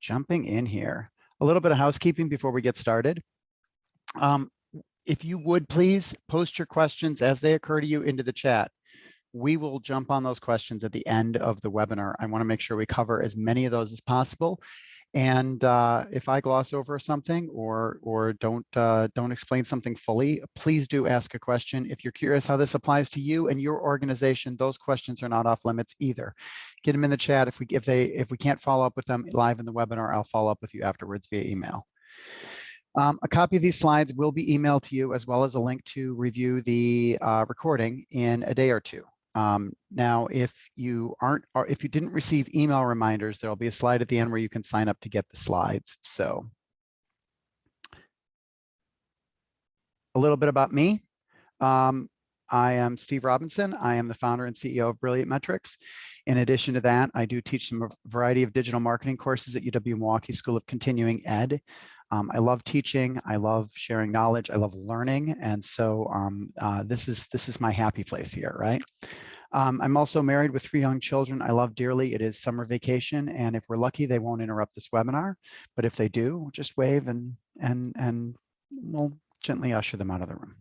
jumping in here. A little bit of housekeeping before we get started. If you would please post your questions as they occur to you into the chat. We will jump on those questions at the end of the webinar. I want to make sure we cover as many of those as possible. And if I gloss over something or don't explain something fully, please do ask a question. If you're curious how this applies to you and your organization, those questions are not off limits either. Get them in the chat. If we can't follow up with them live in the webinar, I'll follow up with you afterwards via email. A copy of these slides will be emailed to you, as well as a link to review the recording in a day or two. Now, if you didn't receive email reminders, there'll be a slide at the end where you can sign up to get the slides. So a little bit about me. I am Steve Robinson. I am the founder and CEO of Brilliant Metrics. In addition to that, I do teach a variety of digital marketing courses at UW-Milwaukee School of Continuing Ed. I love teaching. I love sharing knowledge. I love learning, and so this is my happy place here, right? I'm also married with 3 young children I love dearly. It is summer vacation, and if we're lucky, they won't interrupt this webinar. But if they do, just wave and we'll gently usher them out of the room.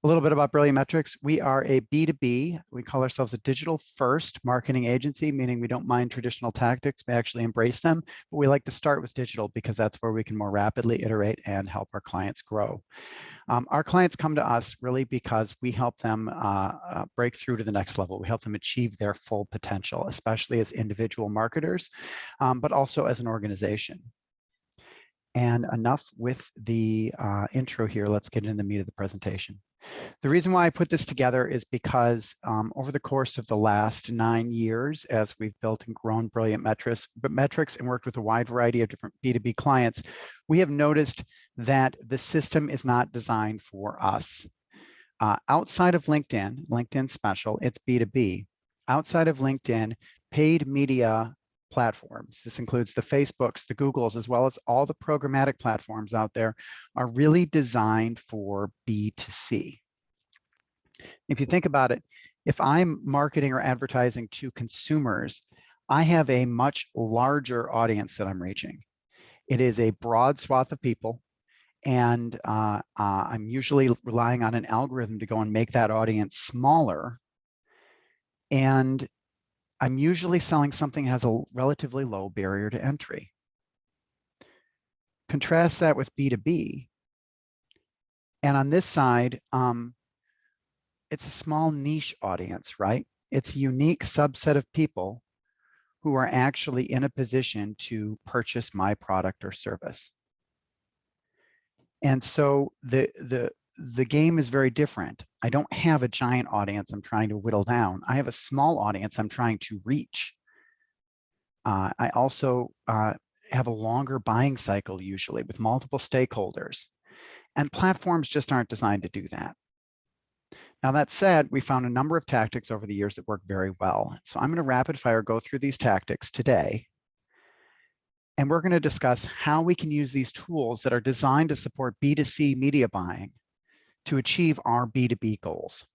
A little bit about Brilliant Metrics. We are a B2B. We call ourselves a digital first marketing agency, meaning we don't mind traditional tactics. We actually embrace them, but we like to start with digital because that's where we can more rapidly iterate and help our clients grow. Our clients come to us really because we help them break through to the next level. We help them achieve their full potential, especially as individual marketers, but also as an organization. And enough with the intro here. Let's get into the meat of the presentation. The reason why I put this together is because over the course of the last 9 years, as we've built and grown Brilliant Metrics and worked with a wide variety of different B2B clients, we have noticed that the system is not designed for us. Outside of LinkedIn special, it's B2B. Outside of LinkedIn, paid media platforms, this includes the Facebooks, the Googles, as well as all the programmatic platforms out there, are really designed for B2C. If you think about it, if I'm marketing or advertising to consumers, I have a much larger audience that I'm reaching. It is a broad swath of people, and I'm usually relying on an algorithm to go and make that audience smaller. And I'm usually selling something that has a relatively low barrier to entry. Contrast that with B2B. And on this side, it's a small niche audience, right? It's a unique subset of people who are actually in a position to purchase my product or service. And so the game is very different. I don't have a giant audience I'm trying to whittle down. I have a small audience I'm trying to reach. I also have a longer buying cycle usually with multiple stakeholders. And platforms just aren't designed to do that. Now that said, we found a number of tactics over the years that work very well. So I'm going to rapid fire go through these tactics today. And we're going to discuss how we can use these tools that are designed to support B2C media buying to achieve our B2B goals.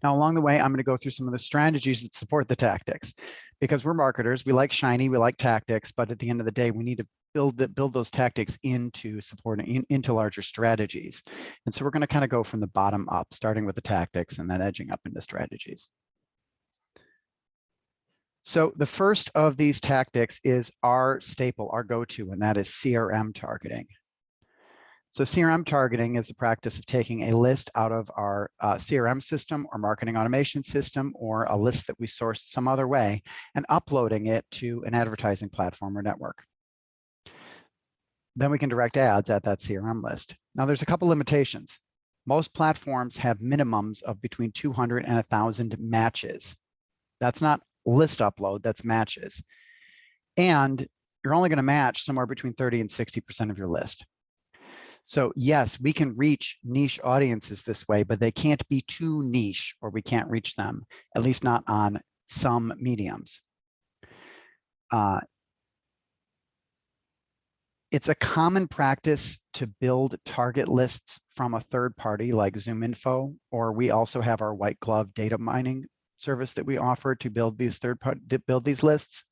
Now, along the way, I'm going to go through some of the strategies that support the tactics, because we're marketers. We like shiny, we like tactics, but at the end of the day, we need to build those tactics into supporting into larger strategies. And so we're going to kind of go from the bottom up, starting with the tactics and then edging up into strategies. So the first of these tactics is our staple, our go-to, and that is CRM targeting. So CRM targeting is the practice of taking a list out of our CRM system or marketing automation system, or a list that we source some other way, and uploading it to an advertising platform or network. Then we can direct ads at that CRM list. Now there's a couple limitations. Most platforms have minimums of between 200 and 1,000 matches. That's not list upload, that's matches. And you're only going to match somewhere between 30 and 60% of your list. So yes, we can reach niche audiences this way, but they can't be too niche, or we can't reach them, at least not on some mediums. It's a common practice to build target lists from a third party like ZoomInfo, or we also have our white glove data mining service that we offer to build these lists.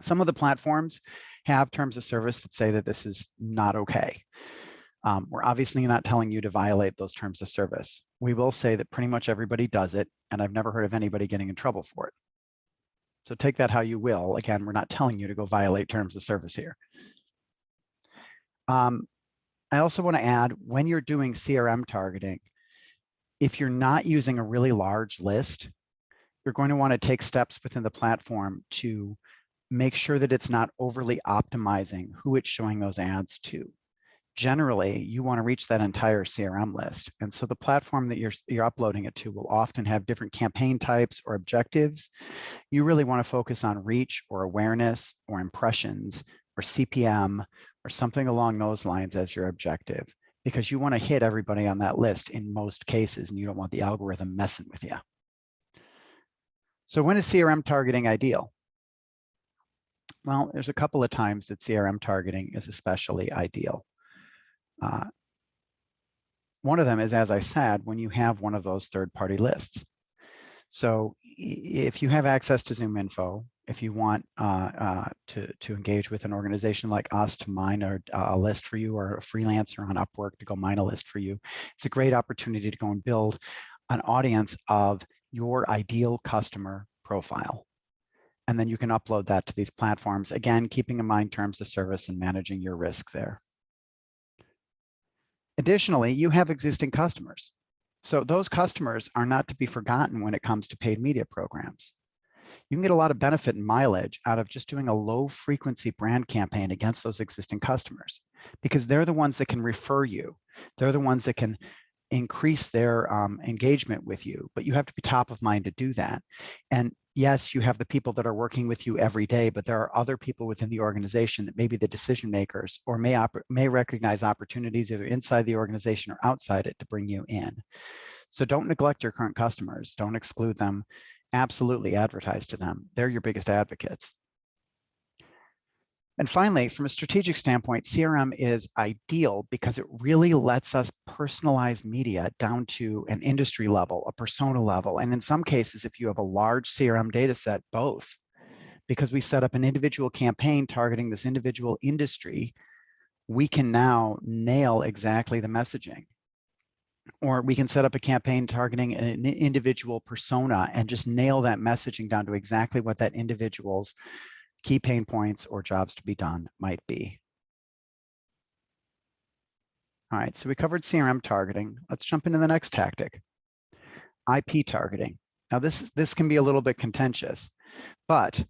Some of the platforms have terms of service that say that this is not okay. We're obviously not telling you to violate those terms of service. We will say that pretty much everybody does it, and I've never heard of anybody getting in trouble for it. So take that how you will. Again, we're not telling you to go violate terms of service here. I also want to add, when you're doing CRM targeting, if you're not using a really large list, you're going to want to take steps within the platform to make sure that it's not overly optimizing who it's showing those ads to. Generally, you want to reach that entire CRM list. And so the platform that you're uploading it to will often have different campaign types or objectives. You really want to focus on reach or awareness or impressions or CPM or something along those lines as your objective, because you want to hit everybody on that list in most cases, and you don't want the algorithm messing with you. So when is CRM targeting ideal? Well, there's a couple of times that CRM targeting is especially ideal. One of them is, as I said, when you have one of those third-party lists. So if you have access to Zoom info, if you want to engage with an organization like us to mine a list for you, or a freelancer on Upwork to go mine a list for you, it's a great opportunity to go and build an audience of your ideal customer profile. And then you can upload that to these platforms, again, keeping in mind terms of service and managing your risk there. Additionally, you have existing customers. So those customers are not to be forgotten when it comes to paid media programs. You can get a lot of benefit and mileage out of just doing a low frequency brand campaign against those existing customers, because they're the ones that can refer you. They're the ones that can increase their engagement with you, but you have to be top of mind to do that. And yes, you have the people that are working with you every day, but there are other people within the organization that may be the decision makers, or may recognize opportunities either inside the organization or outside it to bring you in. So don't neglect your current customers. Don't exclude them. Absolutely advertise to them. They're your biggest advocates. And finally, from a strategic standpoint, CRM is ideal because it really lets us personalize media down to an industry level, a persona level, and in some cases, if you have a large CRM data set, both, because we set up an individual campaign targeting this individual industry, we can now nail exactly the messaging. Or we can set up a campaign targeting an individual persona and just nail that messaging down to exactly what that individual's key pain points or jobs to be done might be. All right, so we covered CRM targeting. Let's jump into the next tactic, IP targeting. Now this can be a little bit contentious, but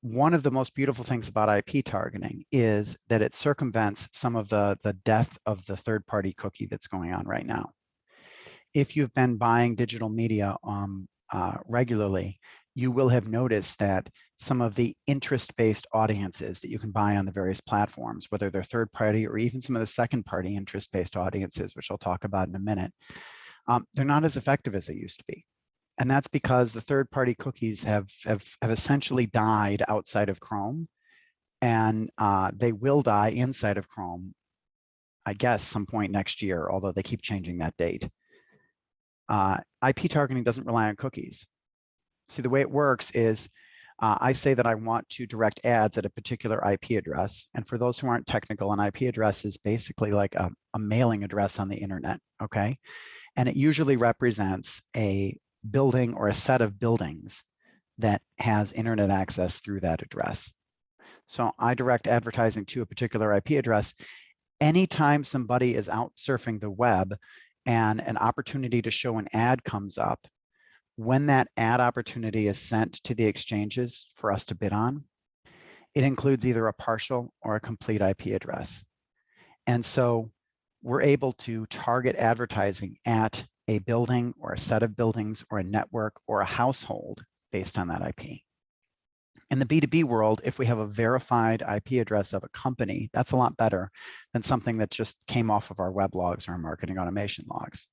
one of the most beautiful things about IP targeting is that it circumvents some of the death of the third-party cookie that's going on right now. If you've been buying digital media regularly, you will have noticed that some of the interest-based audiences that you can buy on the various platforms, whether they're third-party or even some of the second-party interest-based audiences, which I'll talk about in a minute, they're not as effective as they used to be. And that's because the third-party cookies have essentially died outside of Chrome, and they will die inside of Chrome, I guess, some point next year, although they keep changing that date. IP targeting doesn't rely on cookies. See, the way it works is I say that I want to direct ads at a particular IP address. And for those who aren't technical, an IP address is basically like a mailing address on the internet, okay? And it usually represents a building or a set of buildings that has internet access through that address. So I direct advertising to a particular IP address. Anytime somebody is out surfing the web and an opportunity to show an ad comes up, when that ad opportunity is sent to the exchanges for us to bid on, it includes either a partial or a complete IP address. And so we're able to target advertising at a building or a set of buildings or a network or a household based on that IP. In the B2B world, if we have a verified IP address of a company, that's a lot better than something that just came off of our web logs or our marketing automation logs.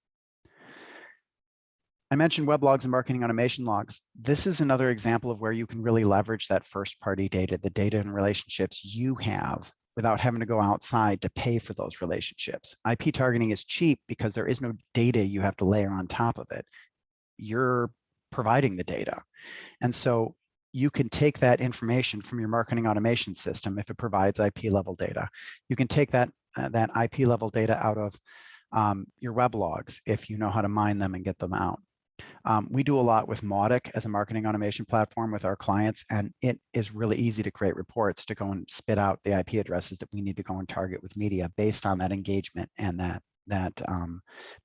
I mentioned weblogs and marketing automation logs. This is another example of where you can really leverage that first-party data, the data and relationships you have, without having to go outside to pay for those relationships. IP targeting is cheap because there is no data you have to layer on top of it. You're providing the data. And so you can take that information from your marketing automation system if it provides IP level data. You can take that IP level data out of your web logs if you know how to mine them and get them out. We do a lot with Mautic as a marketing automation platform with our clients, and it is really easy to create reports to go and spit out the IP addresses that we need to go and target with media based on that engagement and that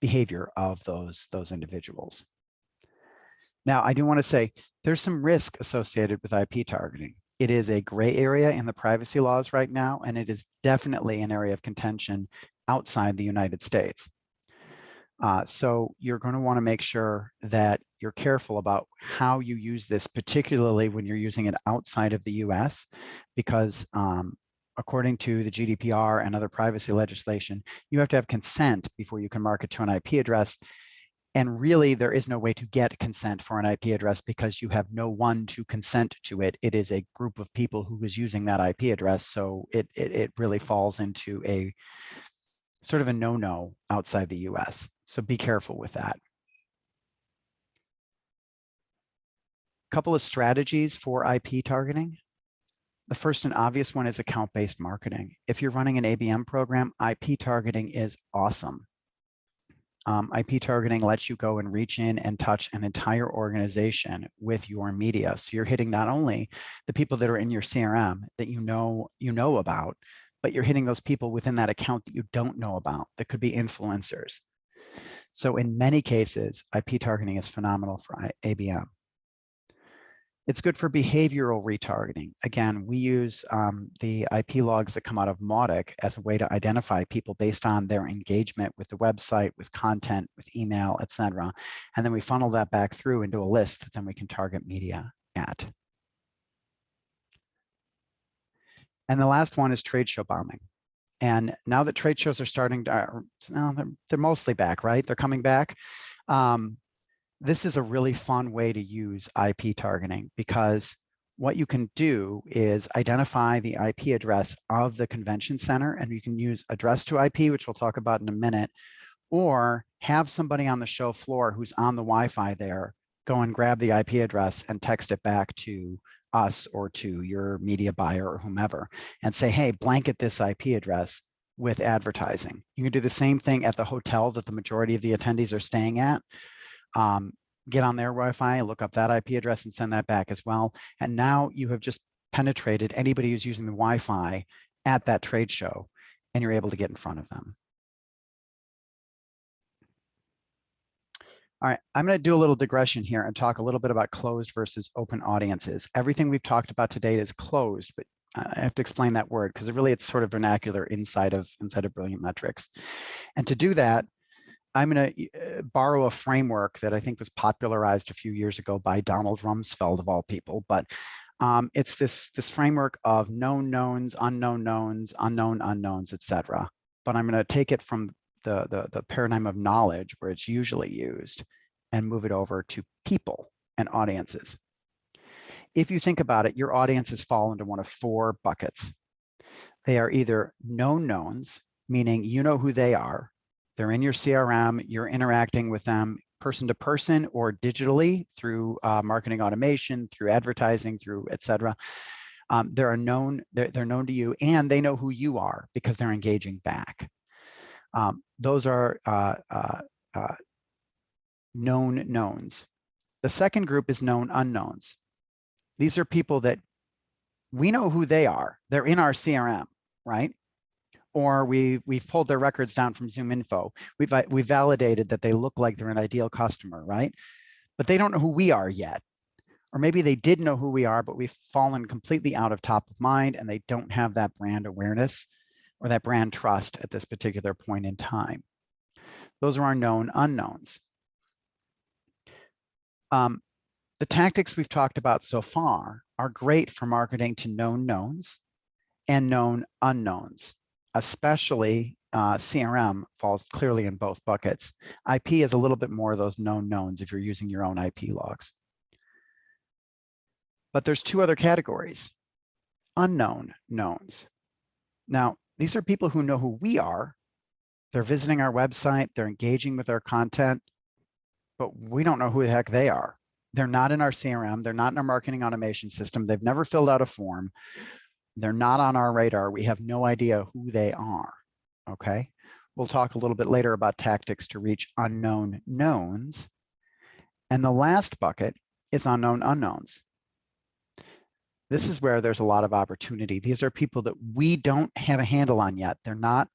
behavior of those individuals. Now, I do want to say there's some risk associated with IP targeting. It is a gray area in the privacy laws right now, and it is definitely an area of contention outside the United States. So you're going to want to make sure that you're careful about how you use this, particularly when you're using it outside of the US, because according to the GDPR and other privacy legislation, you have to have consent before you can market to an IP address. And really, there is no way to get consent for an IP address because you have no one to consent to it. It is a group of people who is using that IP address. So it really falls into a sort of a no-no outside the US. So be careful with that. A couple of strategies for IP targeting. The first and obvious one is account-based marketing. If you're running an ABM program, IP targeting is awesome. IP targeting lets you go and reach in and touch an entire organization with your media. So you're hitting not only the people that are in your CRM that you know about, but you're hitting those people within that account that you don't know about, that could be influencers. So in many cases, IP targeting is phenomenal for ABM. It's good for behavioral retargeting. Again, we use the IP logs that come out of Mautic as a way to identify people based on their engagement with the website, with content, with email, etc. And then we funnel that back through into a list that then we can target media at. And the last one is trade show bombing. And now that trade shows are starting to, they're mostly back, right? They're coming back. This is a really fun way to use IP targeting because what you can do is identify the IP address of the convention center, and you can use address to IP, which we'll talk about in a minute, or have somebody on the show floor who's on the Wi-Fi there go and grab the IP address and text it back to us or to your media buyer or whomever and say, hey, blanket this IP address with advertising. You can do the same thing at the hotel that the majority of the attendees are staying at. Get on their Wi-Fi, look up that IP address and send that back as well. And now you have just penetrated anybody who's using the Wi-Fi at that trade show, and you're able to get in front of them. All right, I'm going to do a little digression here and talk a little bit about closed versus open audiences. Everything we've talked about today is closed, but I have to explain that word because it's sort of vernacular inside of Brilliant Metrics. And to do that, I'm going to borrow a framework that I think was popularized a few years ago by Donald Rumsfeld, of all people. But it's this framework of known knowns, unknown knowns, unknown unknowns, etc. But I'm going to take it from the paradigm of knowledge, where it's usually used, and move it over to people and audiences. If you think about it, your audiences fall into one of four buckets. They are either known knowns, meaning you know who they are. They're in your CRM, you're interacting with them person to person or digitally through marketing automation, through advertising, through etc. They're known to you, and they know who you are because they're engaging back. Those are known knowns. The second group is known unknowns. These are people that we know who they are. They're in our CRM, right? Or we've pulled their records down from ZoomInfo. We've validated that they look like they're an ideal customer, right? But they don't know who we are yet. Or maybe they did know who we are, but we've fallen completely out of top of mind and they don't have that brand awareness or that brand trust at this particular point in time. Those are our known unknowns. The tactics we've talked about so far are great for marketing to known knowns and known unknowns. Especially CRM falls clearly in both buckets. IP is a little bit more of those known knowns if you're using your own IP logs. But there's two other categories, unknown knowns. Now, these are people who know who we are. They're visiting our website, they're engaging with our content, but we don't know who the heck they are. They're not in our CRM. They're not in our marketing automation system. They've never filled out a form. They're not on our radar. We have no idea who they are, okay? We'll talk a little bit later about tactics to reach unknown knowns. And the last bucket is unknown unknowns. This is where there's a lot of opportunity. These are people that we don't have a handle on yet. They're not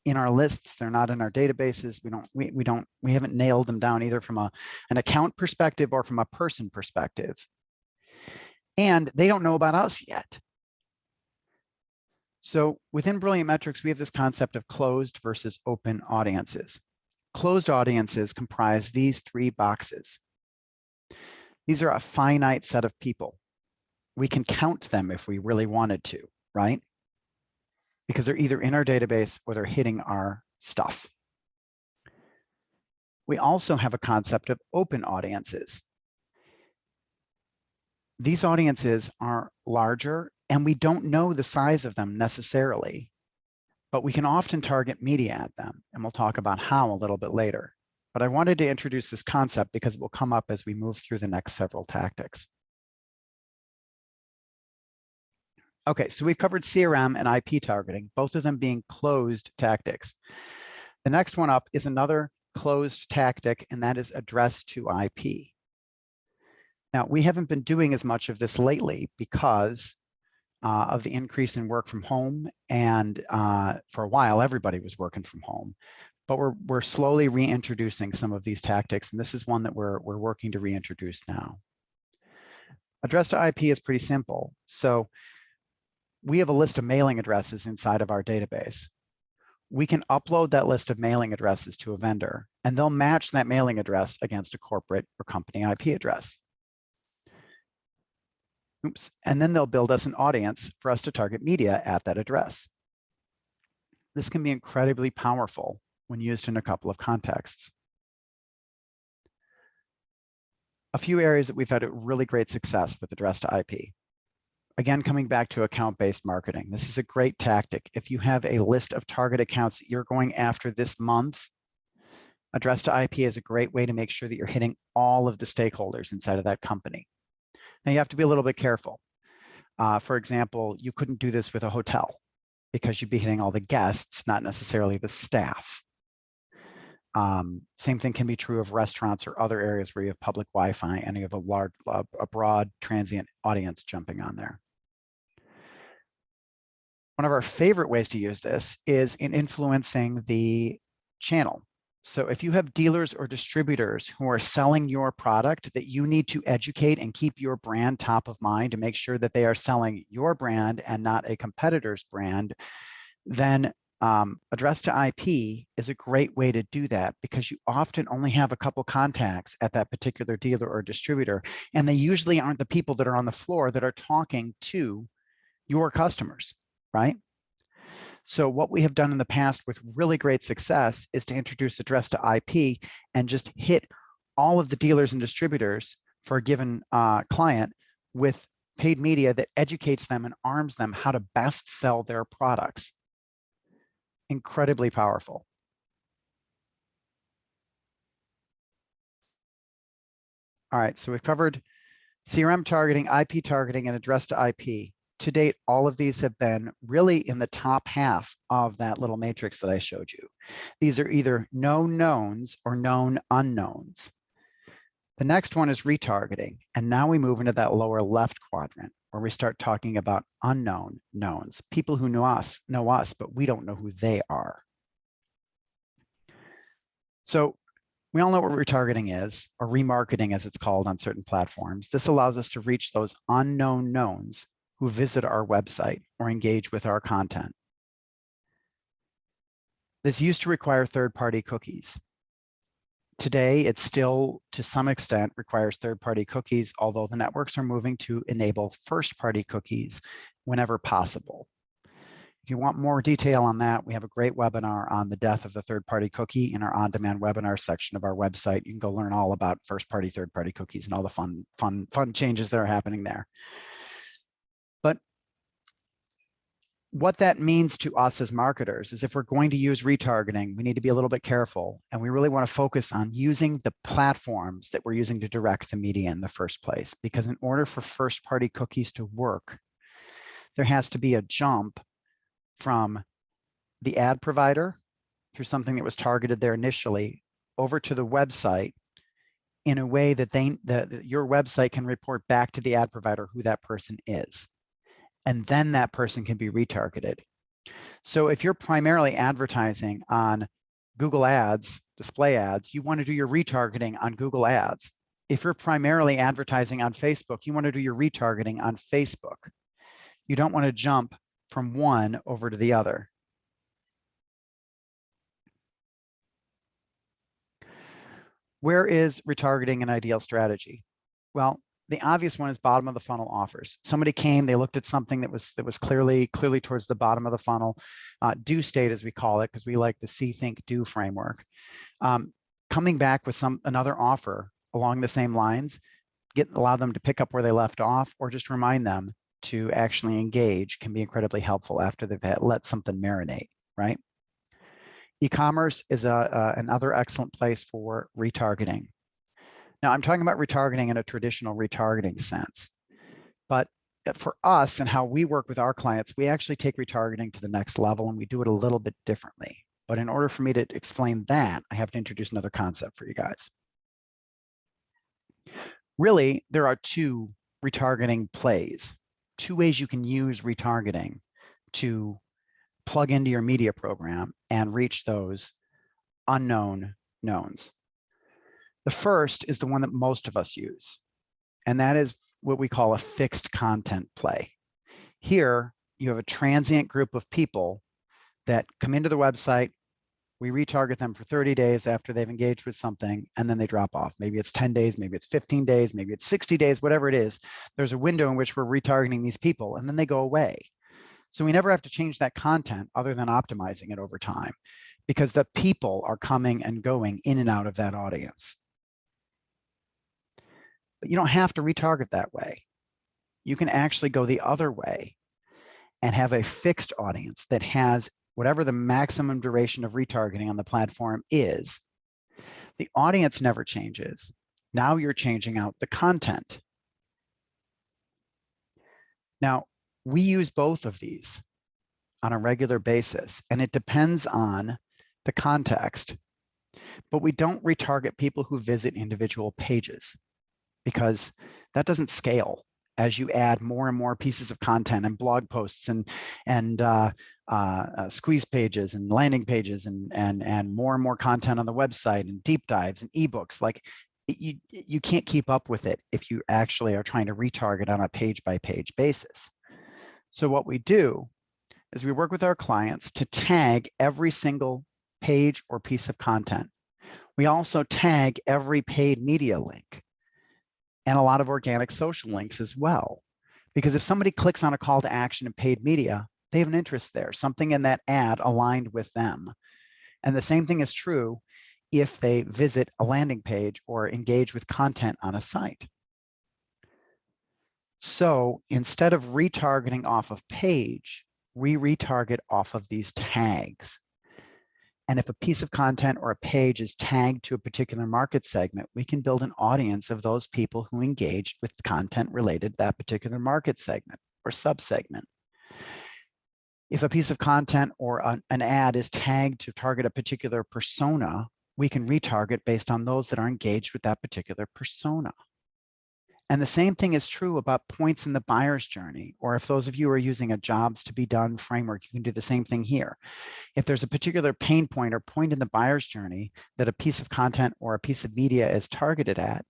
in our lists. They're not in our databases. We haven't nailed them down either from an account perspective or from a person perspective. And they don't know about us yet. So within Brilliant Metrics, we have this concept of closed versus open audiences. Closed audiences comprise these three boxes. These are a finite set of people. We can count them if we really wanted to, right? Because they're either in our database or they're hitting our stuff. We also have a concept of open audiences. These audiences are larger and we don't know the size of them necessarily, but we can often target media at them, and we'll talk about how a little bit later. But I wanted to introduce this concept because it will come up as we move through the next several tactics. Okay, so we've covered CRM and IP targeting, both of them being closed tactics. The next one up is another closed tactic, and that is address to IP. Now, we haven't been doing as much of this lately because of the increase in work from home, and for a while, everybody was working from home. But we're slowly reintroducing some of these tactics, and this is one that we're working to reintroduce now. Address to IP is pretty simple. So we have a list of mailing addresses inside of our database. We can upload that list of mailing addresses to a vendor, and they'll match that mailing address against a corporate or company IP address. Oops. And then they'll build us an audience for us to target media at that address. This can be incredibly powerful when used in a couple of contexts. A few areas that we've had really great success with address to IP. Again, coming back to account-based marketing, this is a great tactic. If you have a list of target accounts that you're going after this month, address to IP is a great way to make sure that you're hitting all of the stakeholders inside of that company. Now, you have to be a little bit careful. For example, you couldn't do this with a hotel because you'd be hitting all the guests, not necessarily the staff. Same thing can be true of restaurants or other areas where you have public Wi-Fi and you have a broad transient audience jumping on there. One of our favorite ways to use this is in influencing the channel. So if you have dealers or distributors who are selling your product that you need to educate and keep your brand top of mind to make sure that they are selling your brand and not a competitor's brand, then address to IP is a great way to do that because you often only have a couple contacts at that particular dealer or distributor, and they usually aren't the people that are on the floor that are talking to your customers, right? So what we have done in the past with really great success is to introduce address to IP and just hit all of the dealers and distributors for a given client with paid media that educates them and arms them how to best sell their products. Incredibly powerful. All right, so we've covered CRM targeting, IP targeting, and address to IP. To date, all of these have been really in the top half of that little matrix that I showed you. These are either known knowns or known unknowns. The next one is retargeting, and now we move into that lower left quadrant where we start talking about unknown knowns, people who know us, but we don't know who they are. So we all know what retargeting is, or remarketing as it's called on certain platforms. This allows us to reach those unknown knowns who visit our website or engage with our content. This used to require third-party cookies. Today, it still, to some extent, requires third-party cookies, although the networks are moving to enable first-party cookies whenever possible. If you want more detail on that, we have a great webinar on the death of the third-party cookie in our on-demand webinar section of our website. You can go learn all about first-party, third-party cookies and all the fun changes that are happening there. But what that means to us as marketers is if we're going to use retargeting, we need to be a little bit careful. And we really want to focus on using the platforms that we're using to direct the media in the first place. Because in order for first-party cookies to work, there has to be a jump from the ad provider through something that was targeted there initially over to the website in a way that your website can report back to the ad provider who that person is. And then that person can be retargeted. So if you're primarily advertising on Google Ads, display ads, you want to do your retargeting on Google Ads. If you're primarily advertising on Facebook, you want to do your retargeting on Facebook. You don't want to jump from one over to the other. Where is retargeting an ideal strategy? Well, the obvious one is bottom of the funnel offers. Somebody came, they looked at something that was clearly towards the bottom of the funnel, do state as we call it, because we like the see, think, do framework. Coming back with another offer along the same lines, allow them to pick up where they left off, or just remind them to actually engage can be incredibly helpful after they've let something marinate, right? E-commerce is another excellent place for retargeting. Now, I'm talking about retargeting in a traditional retargeting sense, but for us and how we work with our clients, we actually take retargeting to the next level and we do it a little bit differently. But in order for me to explain that, I have to introduce another concept for you guys. Really, there are two retargeting plays, two ways you can use retargeting to plug into your media program and reach those unknown knowns. The first is the one that most of us use, and that is what we call a fixed content play. Here, you have a transient group of people that come into the website, we retarget them for 30 days after they've engaged with something, and then they drop off. Maybe it's 10 days, maybe it's 15 days, maybe it's 60 days, whatever it is. There's a window in which we're retargeting these people, and then they go away. So we never have to change that content other than optimizing it over time, because the people are coming and going in and out of that audience. But you don't have to retarget that way. You can actually go the other way and have a fixed audience that has whatever the maximum duration of retargeting on the platform is. The audience never changes. Now you're changing out the content. Now, we use both of these on a regular basis, and it depends on the context. But we don't retarget people who visit individual pages because that doesn't scale as you add more and more pieces of content and blog posts and squeeze pages and landing pages and more content on the website and deep dives and ebooks. Like you can't keep up with it if you actually are trying to retarget on a page-by-page basis. So what we do is we work with our clients to tag every single page or piece of content. We also tag every paid media link and a lot of organic social links as well. Because if somebody clicks on a call to action in paid media, they have an interest there, something in that ad aligned with them. And the same thing is true if they visit a landing page or engage with content on a site. So instead of retargeting off of page, we retarget off of these tags. And if a piece of content or a page is tagged to a particular market segment, we can build an audience of those people who engaged with content related to that particular market segment or subsegment. If a piece of content or an ad is tagged to target a particular persona, we can retarget based on those that are engaged with that particular persona. And the same thing is true about points in the buyer's journey, or if those of you are using a jobs to be done framework, you can do the same thing here. If there's a particular pain point or point in the buyer's journey that a piece of content or a piece of media is targeted at,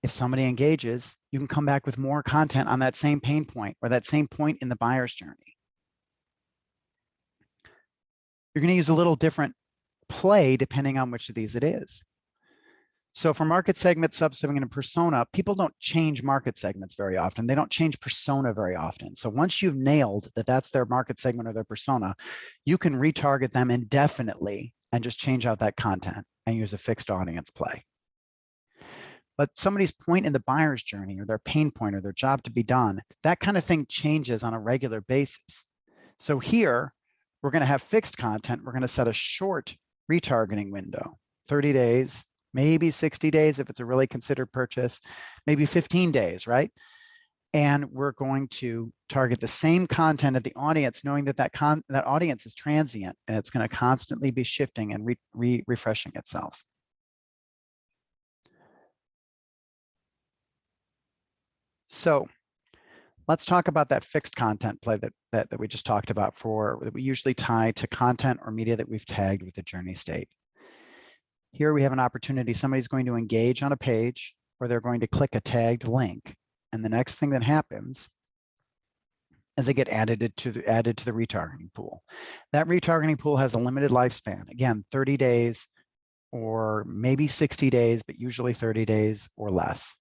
if somebody engages, you can come back with more content on that same pain point or that same point in the buyer's journey. You're going to use a little different play depending on which of these it is. So for market segment, subsegment, and persona, people don't change market segments very often. They don't change persona very often. So once you've nailed that that's their market segment or their persona, you can retarget them indefinitely and just change out that content and use a fixed audience play. But somebody's point in the buyer's journey or their pain point or their job to be done, that kind of thing changes on a regular basis. So here, we're going to have fixed content. We're going to set a short retargeting window, 30 days, maybe 60 days if it's a really considered purchase, maybe 15 days, right? And we're going to target the same content of the audience, knowing that that audience is transient and it's going to constantly be shifting and refreshing itself. So let's talk about that fixed content play that we just talked about that we usually tie to content or media that we've tagged with the journey state. Here we have an opportunity. Somebody's going to engage on a page or they're going to click a tagged link. And the next thing that happens is they get added to the retargeting pool. That retargeting pool has a limited lifespan. Again, 30 days or maybe 60 days, but usually 30 days or less.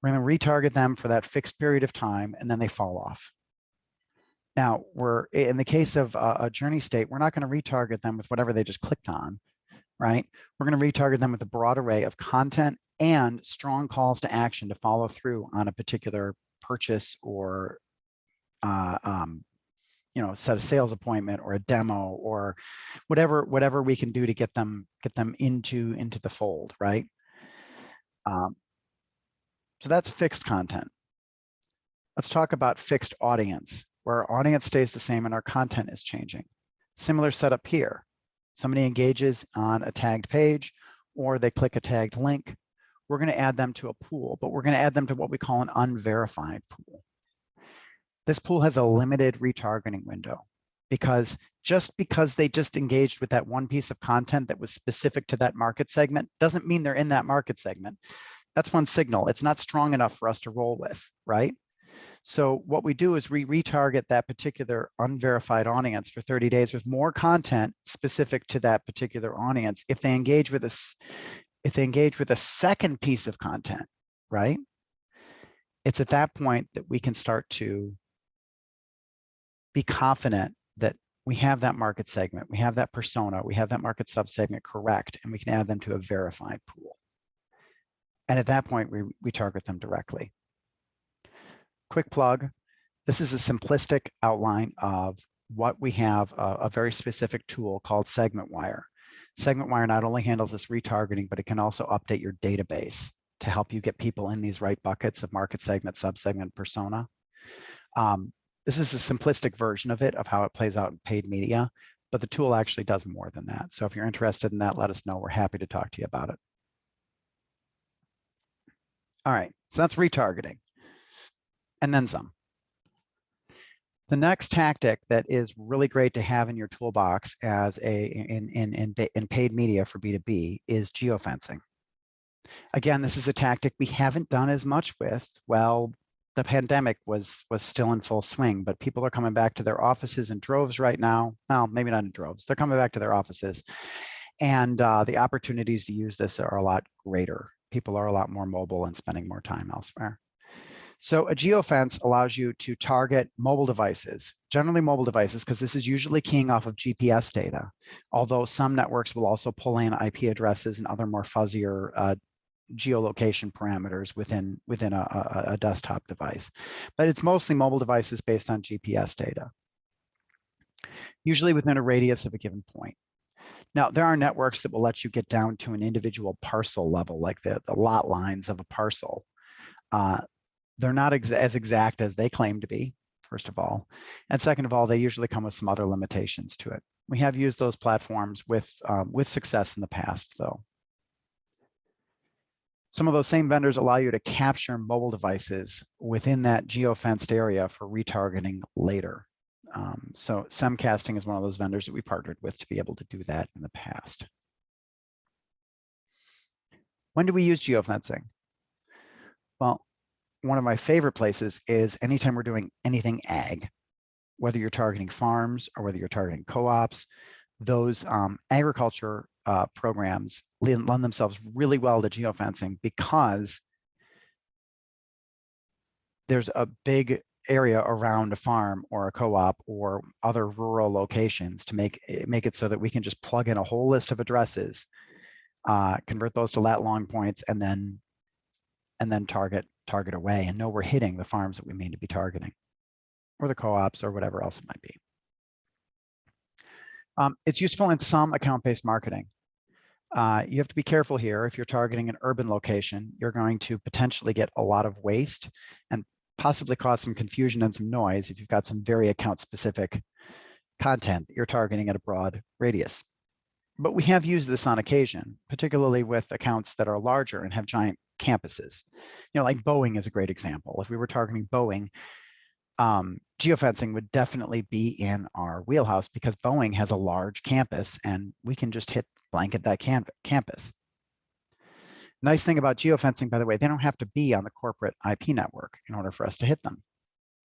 We're going to retarget them for that fixed period of time, and then they fall off. Now, in the case of a journey state, we're not going to retarget them with whatever they just clicked on, right? We're going to retarget them with a broad array of content and strong calls to action to follow through on a particular purchase or set a sales appointment or a demo or whatever we can do to get them into the fold, right? So that's fixed content. Let's talk about fixed audience, where our audience stays the same and our content is changing. Similar setup here. Somebody engages on a tagged page or they click a tagged link. We're going to add them to a pool, but we're going to add them to what we call an unverified pool. This pool has a limited retargeting window because they just engaged with that one piece of content that was specific to that market segment doesn't mean they're in that market segment. That's one signal. It's not strong enough for us to roll with, right? So what we do is we retarget that particular unverified audience for 30 days with more content specific to that particular audience. If they engage with a second piece of content, right? It's at that point that we can start to be confident that we have that market segment, we have that persona, we have that market subsegment correct, and we can add them to a verified pool. And at that point, we target them directly. Quick plug, this is a simplistic outline of what we have, a very specific tool called Segment Wire. Segment Wire not only handles this retargeting, but it can also update your database to help you get people in these right buckets of market segment, subsegment, persona. This is a simplistic version of it, of how it plays out in paid media, but the tool actually does more than that. So if you're interested in that, let us know. We're happy to talk to you about it. All right, so that's retargeting, and then some. The next tactic that is really great to have in your toolbox as in paid media for B2B is geofencing. Again, this is a tactic we haven't done as much with. Well, the pandemic was still in full swing, but people are coming back to their offices in droves right now. Well, maybe not in droves. They're coming back to their offices, and the opportunities to use this are a lot greater. People are a lot more mobile and spending more time elsewhere. So a geofence allows you to target mobile devices, generally mobile devices, because this is usually keying off of GPS data, although some networks will also pull in IP addresses and other more fuzzier geolocation parameters within a desktop device. But it's mostly mobile devices based on GPS data, usually within a radius of a given point. Now, there are networks that will let you get down to an individual parcel level, like the lot lines of a parcel. They're not as exact as they claim to be, first of all. And second of all, they usually come with some other limitations to it. We have used those platforms with success in the past, though. Some of those same vendors allow you to capture mobile devices within that geofenced area for retargeting later. So Semcasting is one of those vendors that we partnered with to be able to do that in the past. When do we use geofencing? Well, one of my favorite places is anytime we're doing anything ag, whether you're targeting farms or whether you're targeting co-ops. Those agriculture programs lend themselves really well to geofencing because there's a big area around a farm or a co-op or other rural locations to make it so that we can just plug in a whole list of addresses, convert those to lat long points, and then target away and know we're hitting the farms that we mean to be targeting. or the co-ops or whatever else it might be. It's useful in some account-based marketing. You have to be careful here. If you're targeting an urban location, you're going to potentially get a lot of waste and possibly cause some confusion and some noise if you've got some very account-specific content that you're targeting at a broad radius. But we have used this on occasion, particularly with accounts that are larger and have giant campuses. You know, like Boeing is a great example. If we were targeting Boeing, geofencing would definitely be in our wheelhouse because Boeing has a large campus and we can just blanket that campus. Nice thing about geofencing, by the way, they don't have to be on the corporate IP network in order for us to hit them.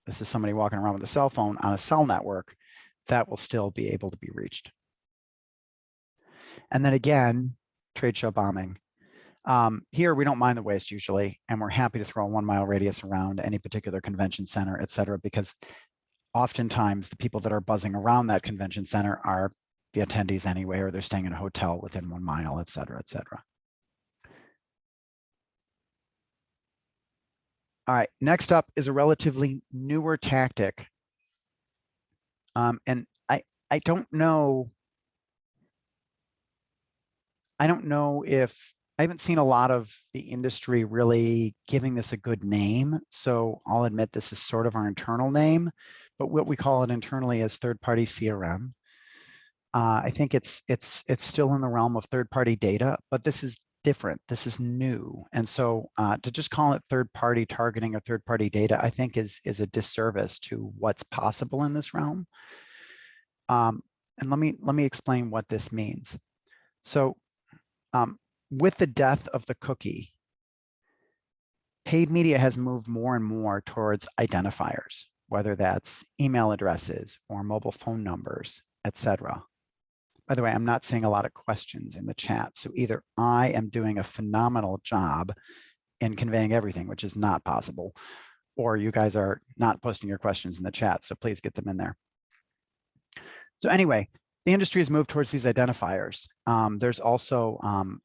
This is somebody walking around with a cell phone on a cell network that will still be able to be reached. And then again, trade show bombing. Here, we don't mind the waste usually, and we're happy to throw a 1 mile radius around any particular convention center, et cetera, because oftentimes the people that are buzzing around that convention center are the attendees anyway, or they're staying in a hotel within 1 mile, et cetera, et cetera. All right, next up is a relatively newer tactic. And I don't know if I haven't seen a lot of the industry really giving this a good name. So I'll admit this is sort of our internal name, but what we call it internally is third-party CRM. I think it's still in the realm of third-party data, but this is different. This is new. And so to just call it third-party targeting or third-party data, I think is a disservice to what's possible in this realm. And let me explain what this means. So with the death of the cookie, paid media has moved more and more towards identifiers, whether that's email addresses or mobile phone numbers, et cetera. By the way, I'm not seeing a lot of questions in the chat. So either I am doing a phenomenal job in conveying everything, which is not possible, or you guys are not posting your questions in the chat. So please get them in there. So anyway, the industry has moved towards these identifiers. There's also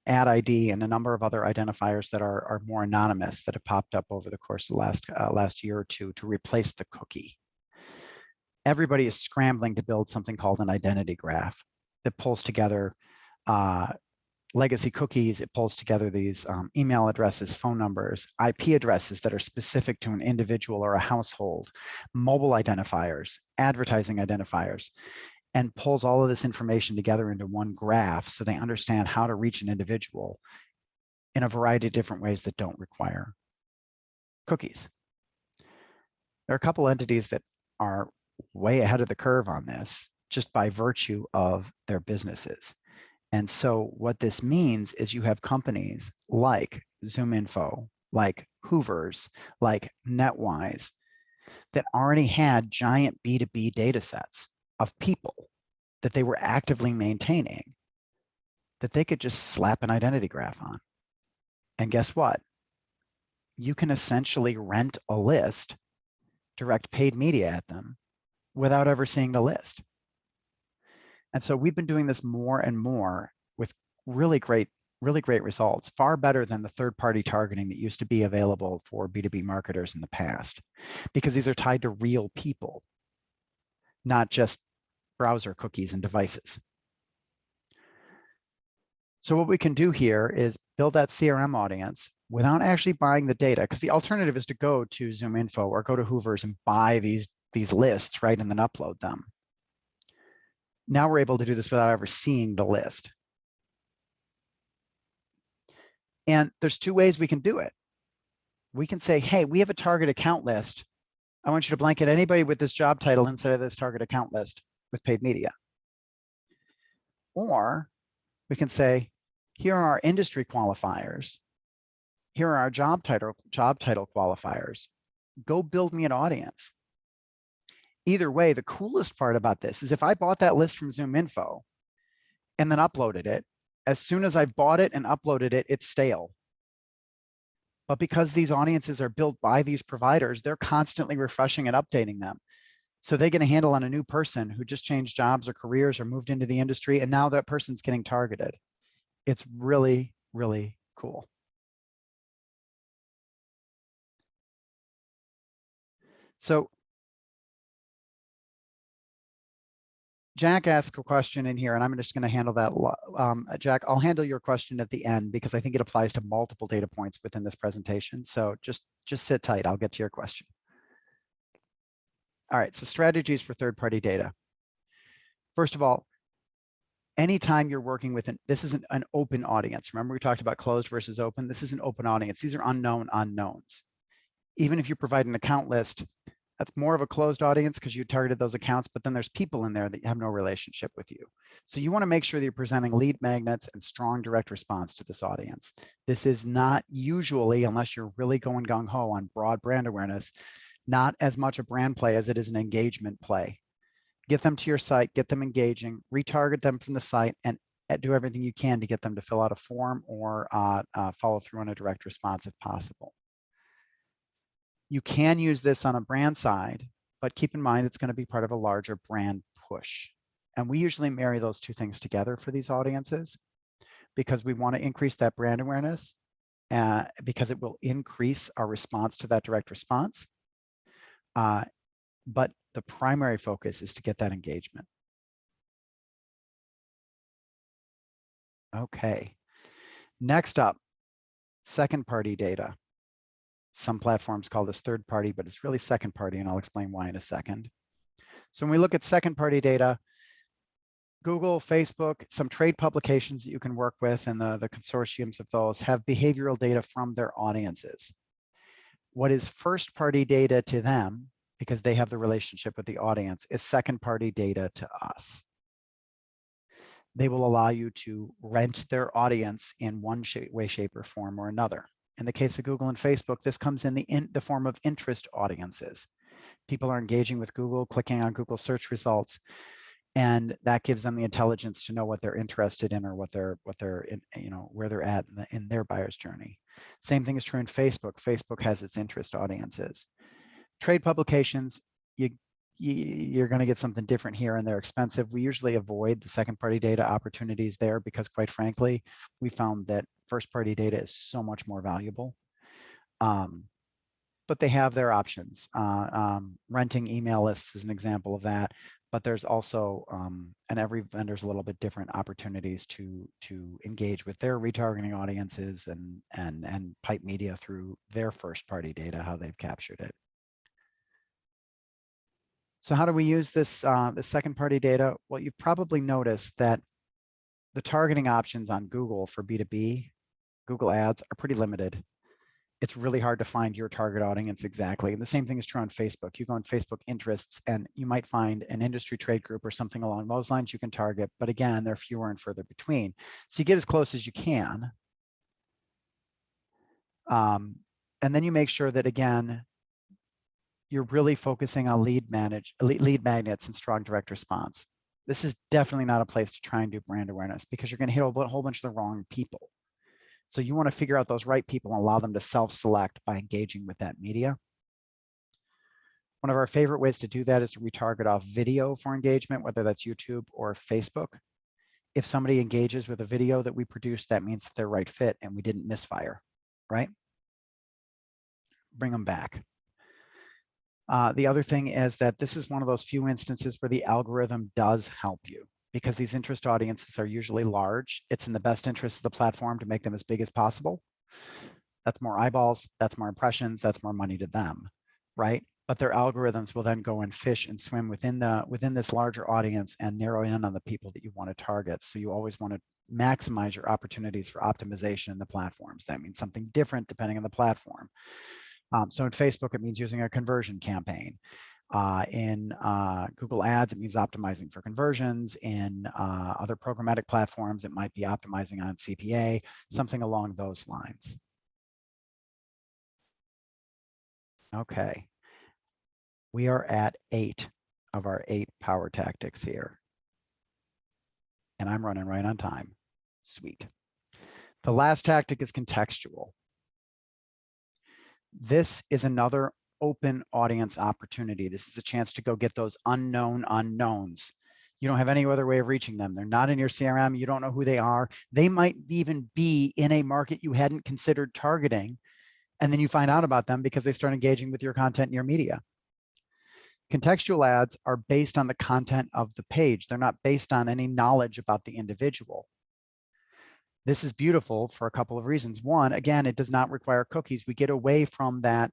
ad ID and a number of other identifiers that are more anonymous that have popped up over the course of the last year or two to replace the cookie. Everybody is scrambling to build something called an identity graph that pulls together legacy cookies. It pulls together these email addresses, phone numbers, IP addresses that are specific to an individual or a household, mobile identifiers, advertising identifiers, and pulls all of this information together into one graph so they understand how to reach an individual in a variety of different ways that don't require cookies. There are a couple entities that are way ahead of the curve on this just by virtue of their businesses. And so what this means is you have companies like ZoomInfo, like Hoovers, like NetWise, that already had giant B2B data sets of people that they were actively maintaining that they could just slap an identity graph on. And guess what? You can essentially rent a list, direct paid media at them without ever seeing the list. And so we've been doing this more and more with really great results, far better than the third-party targeting that used to be available for B2B marketers in the past, because these are tied to real people, not just browser cookies and devices. So what we can do here is build that CRM audience without actually buying the data, because the alternative is to go to ZoomInfo or go to Hoovers and buy these lists, right, and then upload them. Now we're able to do this without ever seeing the list. And there's two ways we can do it. We can say, hey, we have a target account list. I want you to blanket anybody with this job title inside of this target account list with paid media. Or we can say, here are our industry qualifiers. Here are our job title qualifiers. Go build me an audience. Either way, the coolest part about this is if I bought that list from ZoomInfo and then uploaded it, as soon as I bought it and uploaded it, it's stale. But because these audiences are built by these providers, they're constantly refreshing and updating them. So they get a handle on a new person who just changed jobs or careers or moved into the industry, and now that person's getting targeted. It's really, really cool. So Jack asked a question in here, and I'm just going to handle that. Jack, I'll handle your question at the end because I think it applies to multiple data points within this presentation. So just sit tight. I'll get to your question. All right, so strategies for third-party data. First of all, anytime you're working with this is an open audience. Remember we talked about closed versus open? This is an open audience. These are unknown unknowns. Even if you provide an account list, that's more of a closed audience because you targeted those accounts, but then there's people in there that have no relationship with you. So you want to make sure that you're presenting lead magnets and strong direct response to this audience. This is not usually, unless you're really going gung-ho on broad brand awareness, not as much a brand play as it is an engagement play. Get them to your site, get them engaging, retarget them from the site, and do everything you can to get them to fill out a form or follow through on a direct response if possible. You can use this on a brand side, but keep in mind it's going to be part of a larger brand push. And we usually marry those two things together for these audiences because we want to increase that brand awareness because it will increase our response to that direct response. But the primary focus is to get that engagement. Okay. Next up, second-party data. Some platforms call this third party, but it's really second party, and I'll explain why in a second. So when we look at second party data, Google, Facebook, some trade publications that you can work with and the consortiums of those have behavioral data from their audiences. What is first party data to them, because they have the relationship with the audience, is second party data to us. They will allow you to rent their audience in one way, shape, or form or another. In the case of Google and Facebook, this comes in the form of interest audiences. People are engaging with Google, clicking on Google search results, and that gives them the intelligence to know what they're interested in or what they're where they're at in their buyer's journey. Same thing is true in Facebook. Facebook has its interest audiences. Trade publications, you're going to get something different here, and they're expensive. We usually avoid the second party data opportunities there because, quite frankly, we found that first party data is so much more valuable. But they have their options. Renting email lists is an example of that, but there's also, and every vendor's a little bit different, opportunities to engage with their retargeting audiences and pipe media through their first party data, how they've captured it. So how do we use this, this second party data? Well, you've probably noticed that the targeting options on Google for B2B, Google ads, are pretty limited. It's really hard to find your target audience exactly. And the same thing is true on Facebook. You go on Facebook interests and you might find an industry trade group or something along those lines you can target. But again, they're fewer and further between. So you get as close as you can. And then you make sure that, again, you're really focusing on lead magnets and strong direct response. This is definitely not a place to try and do brand awareness because you're going to hit a whole bunch of the wrong people. So you want to figure out those right people and allow them to self-select by engaging with that media. One of our favorite ways to do that is to retarget off video for engagement, whether that's YouTube or Facebook. If somebody engages with a video that we produce, that means that they're right fit and we didn't misfire, right? Bring them back. The other thing is that this is one of those few instances where the algorithm does help you because these interest audiences are usually large. It's in the best interest of the platform to make them as big as possible. That's more eyeballs, that's more impressions, that's more money to them, right? But their algorithms will then go and fish and swim within this larger audience and narrow in on the people that you want to target. So you always want to maximize your opportunities for optimization in the platforms. That means something different depending on the platform. So in Facebook, it means using a conversion campaign. In Google Ads, it means optimizing for conversions. In other programmatic platforms, it might be optimizing on CPA, something along those lines. Okay. We are at 8 of our 8 power tactics here. And I'm running right on time. Sweet. The last tactic is contextual. This is another open audience opportunity. This is a chance to go get those unknown unknowns. You don't have any other way of reaching them. They're not in your CRM. You don't know who they are. They might even be in a market you hadn't considered targeting. And then you find out about them because they start engaging with your content and your media. Contextual ads are based on the content of the page. They're not based on any knowledge about the individual. This is beautiful for a couple of reasons. One, again, it does not require cookies. We get away from that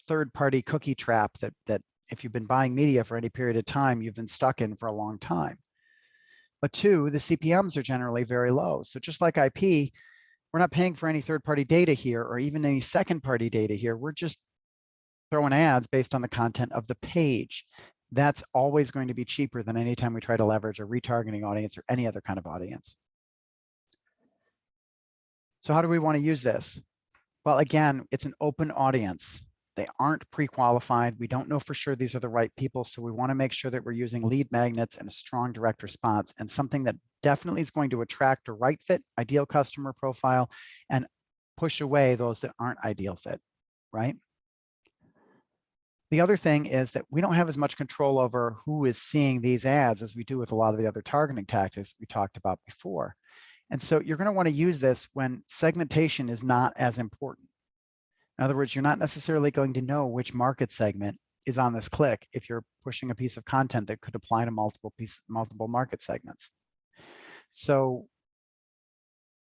third-party cookie trap that if you've been buying media for any period of time, you've been stuck in for a long time. But two, the CPMs are generally very low. So just like IP, we're not paying for any third-party data here or even any second-party data here. We're just throwing ads based on the content of the page. That's always going to be cheaper than any time we try to leverage a retargeting audience or any other kind of audience. So how do we want to use this? Well, again, it's an open audience. They aren't pre-qualified. We don't know for sure these are the right people. So we want to make sure that we're using lead magnets and a strong direct response and something that definitely is going to attract a right fit, ideal customer profile, and push away those that aren't ideal fit, right? The other thing is that we don't have as much control over who is seeing these ads as we do with a lot of the other targeting tactics we talked about before. And so you're going to want to use this when segmentation is not as important. In other words, you're not necessarily going to know which market segment is on this click if you're pushing a piece of content that could apply to multiple market segments. So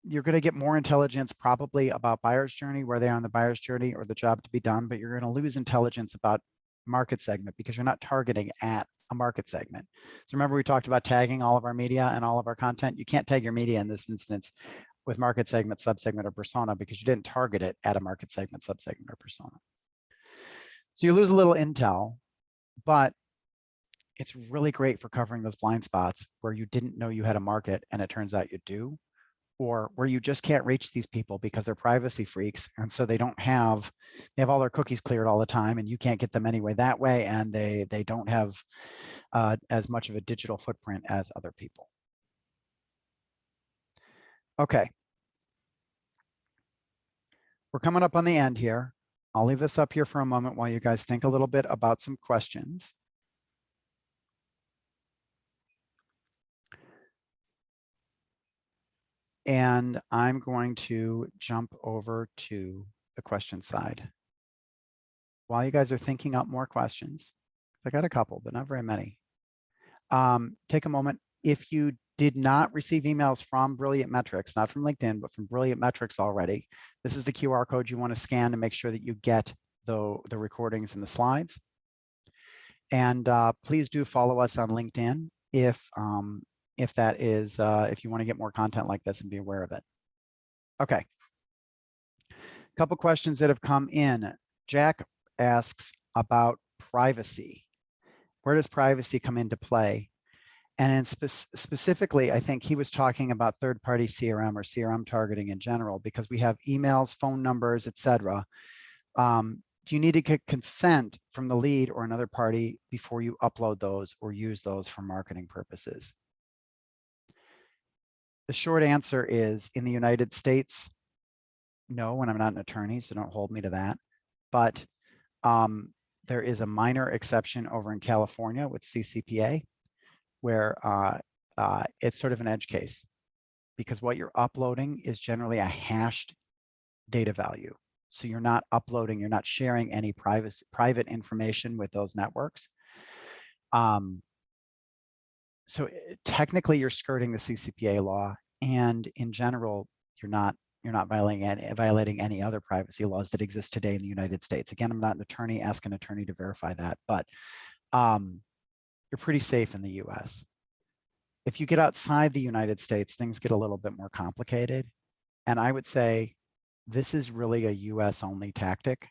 you're going to get more intelligence probably about buyer's journey, where they are on the buyer's journey or the job to be done, but you're going to lose intelligence about market segment because you're not targeting at a market segment. So remember we talked about tagging all of our media and all of our content. You can't tag your media in this instance with market segment, subsegment, or persona because you didn't target it at a market segment, subsegment, or persona. So you lose a little intel, but it's really great for covering those blind spots where you didn't know you had a market and it turns out you do, or where you just can't reach these people because they're privacy freaks. And so they have all their cookies cleared all the time and you can't get them anyway that way. And they don't have as much of a digital footprint as other people. Okay. We're coming up on the end here. I'll leave this up here for a moment while you guys think a little bit about some questions. And I'm going to jump over to the question side. While you guys are thinking up more questions, I got a couple, but not very many. Take a moment. If you did not receive emails from Brilliant Metrics, not from LinkedIn, but from Brilliant Metrics already, this is the QR code you want to scan to make sure that you get the recordings and the slides. And please do follow us on LinkedIn if that is, if you want to get more content like this and be aware of it. Okay. A couple questions that have come in. Jack asks about privacy. Where does privacy come into play? And specifically, I think he was talking about third-party CRM or CRM targeting in general, because we have emails, phone numbers, etc. Do you need to get consent from the lead or another party before you upload those or use those for marketing purposes? The short answer is, in the United States, no, and I'm not an attorney, so don't hold me to that. But there is a minor exception over in California with CCPA, where it's sort of an edge case, because what you're uploading is generally a hashed data value. So you're not uploading, you're not sharing any private information with those networks. So technically you're skirting the CCPA law, and in general, you're not violating any other privacy laws that exist today in the United States. Again, I'm not an attorney, ask an attorney to verify that, but you're pretty safe in the US. If you get outside the United States, things get a little bit more complicated. And I would say this is really a US only tactic,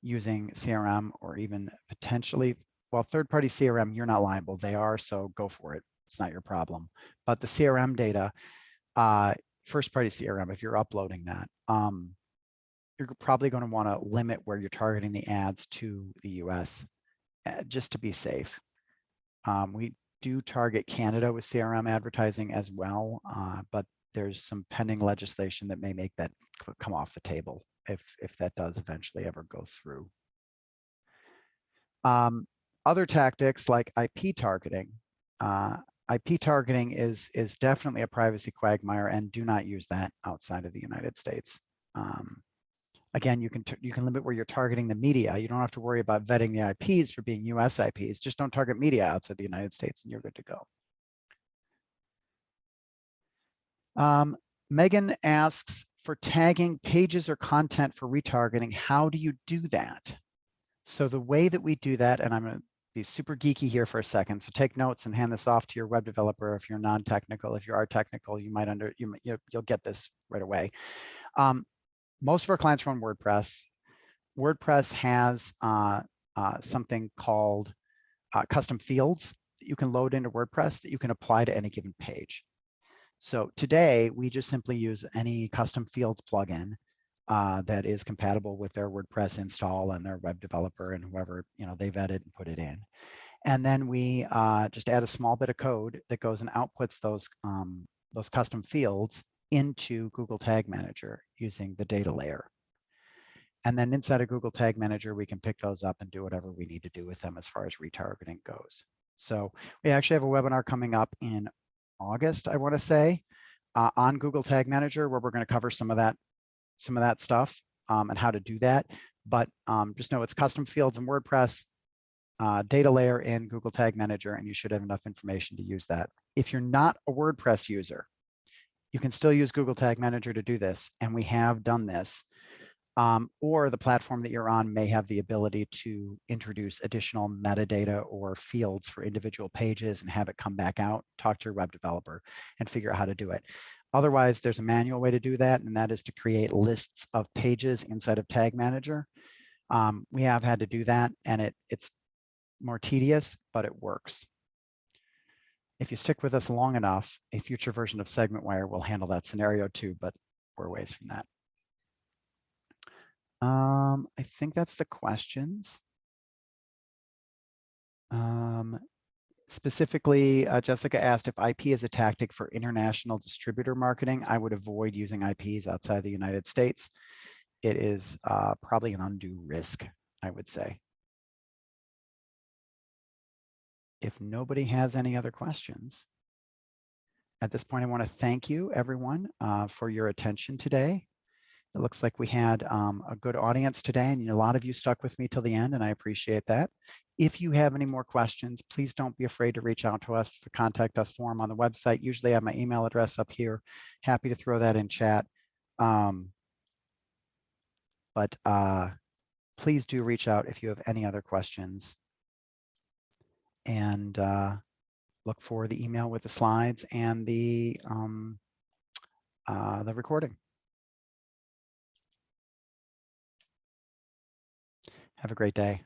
using CRM or even potentially, well, third-party CRM, you're not liable. They are, so go for it. It's not your problem. But the CRM data, first-party CRM, if you're uploading that, you're probably going to want to limit where you're targeting the ads to the US, just to be safe. We do target Canada with CRM advertising as well, but there's some pending legislation that may make that come off the table if that does eventually ever go through. Other tactics like IP targeting. IP targeting is definitely a privacy quagmire, and do not use that outside of the United States. Again, you can limit where you're targeting the media. You don't have to worry about vetting the IPs for being US IPs. Just don't target media outside the United States and you're good to go. Megan asks, for tagging pages or content for retargeting, how do you do that? So the way that we do that, and I'm going to be super geeky here for a second, so take notes and hand this off to your web developer if you're non-technical. If you are technical, you'll get this right away. Most of our clients run WordPress. WordPress has something called custom fields that you can load into WordPress that you can apply to any given page. So today, we just simply use any custom fields plugin that is compatible with their WordPress install and their web developer and whoever they've edited and put it in. And then we just add a small bit of code that goes and outputs those custom fields into Google Tag Manager using the data layer. And then inside of Google Tag Manager, we can pick those up and do whatever we need to do with them as far as retargeting goes. So we actually have a webinar coming up in August, I want to say, on Google Tag Manager, where we're going to cover some of that stuff and how to do that. But just know it's custom fields in WordPress, data layer in Google Tag Manager, and you should have enough information to use that. If you're not a WordPress user, you can still use Google Tag Manager to do this, and we have done this. Or the platform that you're on may have the ability to introduce additional metadata or fields for individual pages and have it come back out. Talk to your web developer and figure out how to do it. Otherwise, there's a manual way to do that, and that is to create lists of pages inside of Tag Manager. We have had to do that, and it's more tedious, but it works. If you stick with us long enough, a future version of SegmentWire will handle that scenario too, but we're a ways from that. I think that's the questions. Specifically, Jessica asked if IP is a tactic for international distributor marketing. I would avoid using IPs outside the United States. It is probably an undue risk, I would say. If nobody has any other questions, at this point, I want to thank you, everyone, for your attention today. It looks like we had a good audience today, and a lot of you stuck with me till the end, and I appreciate that. If you have any more questions, please don't be afraid to reach out to us. The contact us form on the website. Usually I have my email address up here. Happy to throw that in chat. But please do reach out if you have any other questions. And look for the email with the slides and the recording. Have a great day.